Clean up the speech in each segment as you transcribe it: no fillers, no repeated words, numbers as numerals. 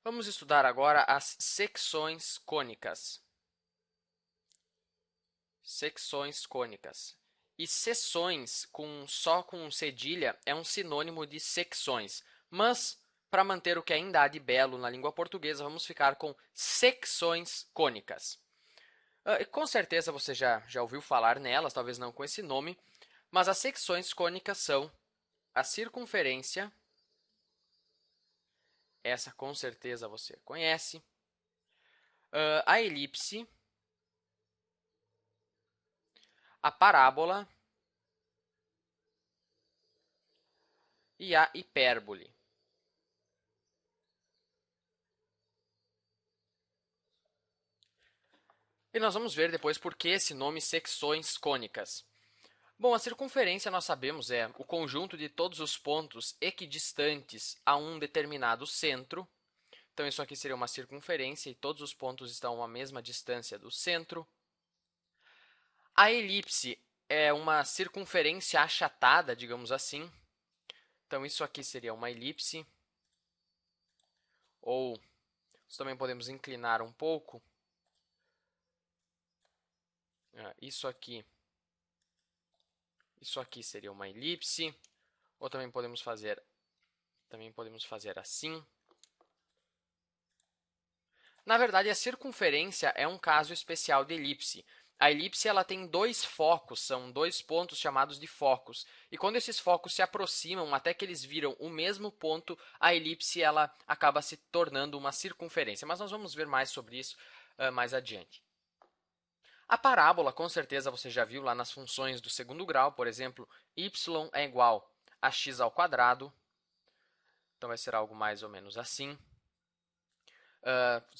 Vamos estudar agora as secções cônicas. Secções cônicas. E seções só com cedilha é um sinônimo de secções. Mas, para manter o que ainda há de belo na língua portuguesa, vamos ficar com secções cônicas. Com certeza você já ouviu falar nelas, talvez não com esse nome, mas as secções cônicas são a circunferência, essa com certeza você conhece, a elipse, a parábola e a hipérbole. E nós vamos ver depois por que esse nome secções cônicas. Bom, a circunferência nós sabemos é o conjunto de todos os pontos equidistantes a um determinado centro. Então, isso aqui seria uma circunferência e todos os pontos estão a mesma distância do centro. A elipse é uma circunferência achatada, digamos assim. Então, isso aqui seria uma elipse. Ou nós também podemos inclinar um pouco. Isso aqui seria uma elipse. Ou também podemos fazer assim. Na verdade, a circunferência é um caso especial de elipse. A elipse ela tem dois focos, são dois pontos chamados de focos. E quando esses focos se aproximam até que eles viram o mesmo ponto, a elipse ela acaba se tornando uma circunferência. Mas nós vamos ver mais sobre isso mais adiante. A parábola, com certeza você já viu lá nas funções do segundo grau, por exemplo, y é igual a x ao quadrado. Então, vai ser algo mais ou menos assim.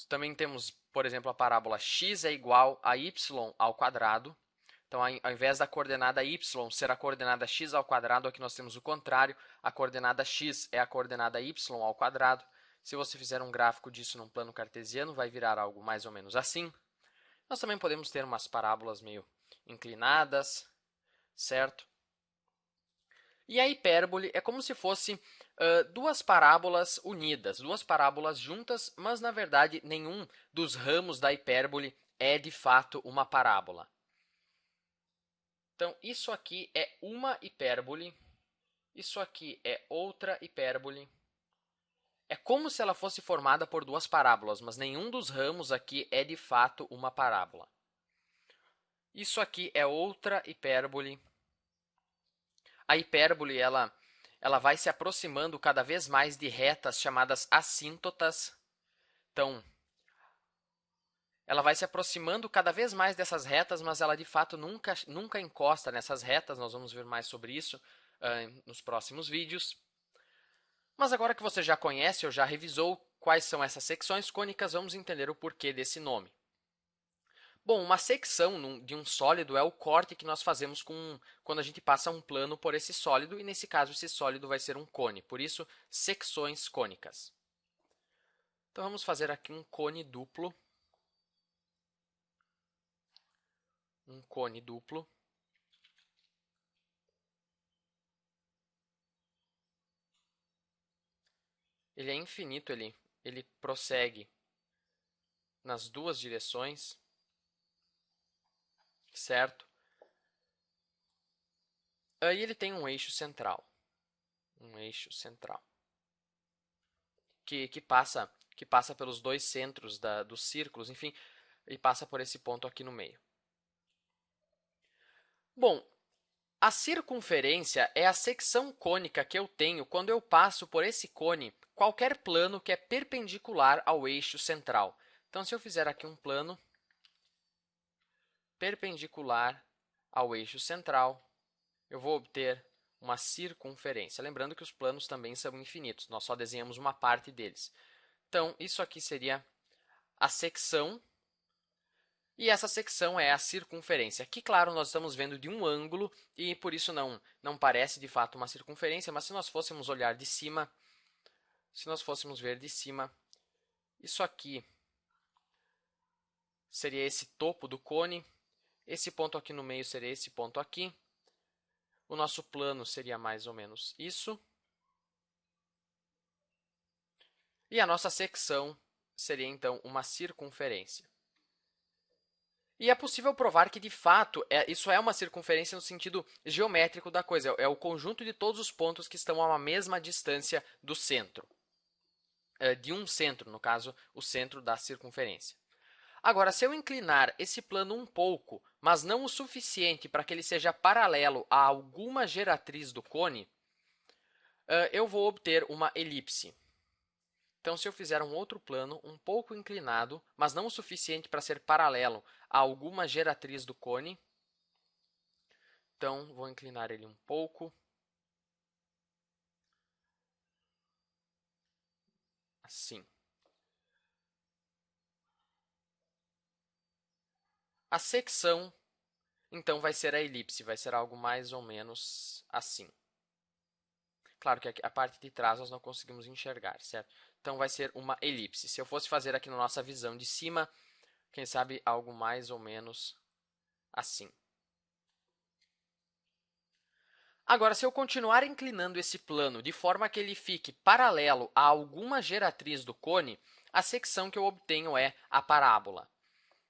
Também temos, por exemplo, a parábola x é igual a y ao quadrado. Então, ao invés da coordenada y ser a coordenada x ao quadrado, aqui nós temos o contrário. A coordenada x é a coordenada y ao quadrado. Se você fizer um gráfico disso num plano cartesiano, vai virar algo mais ou menos assim. Nós também podemos ter umas parábolas meio inclinadas, certo? E a hipérbole é como se fosse duas parábolas unidas, duas parábolas juntas, mas na verdade nenhum dos ramos da hipérbole é de fato uma parábola. Então, isso aqui é uma hipérbole, isso aqui é outra hipérbole. É como se ela fosse formada por duas parábolas, mas nenhum dos ramos aqui é de fato uma parábola. Isso aqui é outra hipérbole. A hipérbole ela vai se aproximando cada vez mais de retas chamadas assíntotas. Então, ela vai se aproximando cada vez mais dessas retas, mas ela de fato nunca encosta nessas retas. Nós vamos ver mais sobre isso nos próximos vídeos. Mas agora que você já conhece ou já revisou quais são essas secções cônicas, vamos entender o porquê desse nome. Bom, uma secção de um sólido é o corte que nós fazemos quando a gente passa um plano por esse sólido, e nesse caso esse sólido vai ser um cone, por isso secções cônicas. Então vamos fazer aqui um cone duplo. Um cone duplo. Ele é infinito, ele prossegue nas duas direções, certo? Aí ele tem um eixo central. Um eixo central. Que passa pelos dois centros dos círculos, enfim, e passa por esse ponto aqui no meio. Bom, a circunferência é a secção cônica que eu tenho quando eu passo por esse cone qualquer plano que é perpendicular ao eixo central. Então, se eu fizer aqui um plano perpendicular ao eixo central, eu vou obter uma circunferência. Lembrando que os planos também são infinitos, nós só desenhamos uma parte deles. Então, isso aqui seria a secção, e essa secção é a circunferência. Aqui, claro, nós estamos vendo de um ângulo, e por isso não parece de fato uma circunferência, mas se nós fôssemos olhar de cima, se nós fôssemos ver de cima, isso aqui seria esse topo do cone, esse ponto aqui no meio seria esse ponto aqui, o nosso plano seria mais ou menos isso. E a nossa secção seria, então, uma circunferência. E é possível provar que, de fato, isso é uma circunferência no sentido geométrico da coisa. É o conjunto de todos os pontos que estão a uma mesma distância do centro. De um centro, no caso, o centro da circunferência. Agora, se eu inclinar esse plano um pouco, mas não o suficiente para que ele seja paralelo a alguma geratriz do cone, eu vou obter uma elipse. Então, se eu fizer um outro plano um pouco inclinado, mas não o suficiente para ser paralelo a alguma geratriz do cone, então vou inclinar ele um pouco. Assim. A secção, então, vai ser a elipse, vai ser algo mais ou menos assim. Claro que a parte de trás nós não conseguimos enxergar, certo? Então, vai ser uma elipse. Se eu fosse fazer aqui na nossa visão de cima, quem sabe algo mais ou menos assim. Agora, se eu continuar inclinando esse plano de forma que ele fique paralelo a alguma geratriz do cone, a secção que eu obtenho é a parábola.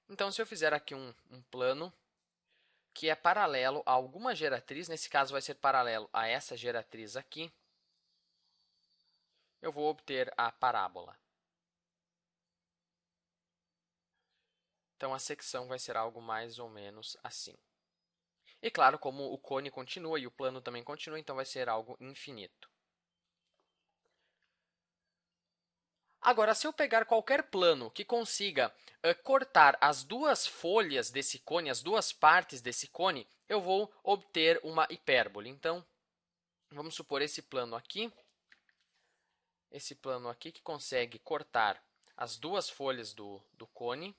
Então, se eu fizer aqui um plano que é paralelo a alguma geratriz, nesse caso vai ser paralelo a essa geratriz aqui, eu vou obter a parábola. Então, a secção vai ser algo mais ou menos assim. E claro, como o cone continua e o plano também continua, então vai ser algo infinito. Agora, se eu pegar qualquer plano que consiga cortar as duas folhas desse cone, as duas partes desse cone, eu vou obter uma hipérbole. Então, vamos supor esse plano aqui que consegue cortar as duas folhas do cone.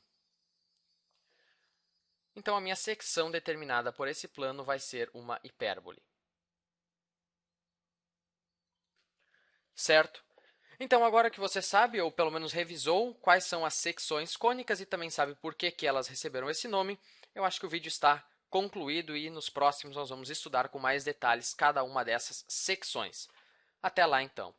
Então, a minha secção determinada por esse plano vai ser uma hipérbole. Certo? Então, agora que você sabe, ou pelo menos revisou, quais são as secções cônicas e também sabe por que elas receberam esse nome, eu acho que o vídeo está concluído e nos próximos nós vamos estudar com mais detalhes cada uma dessas secções. Até lá, então!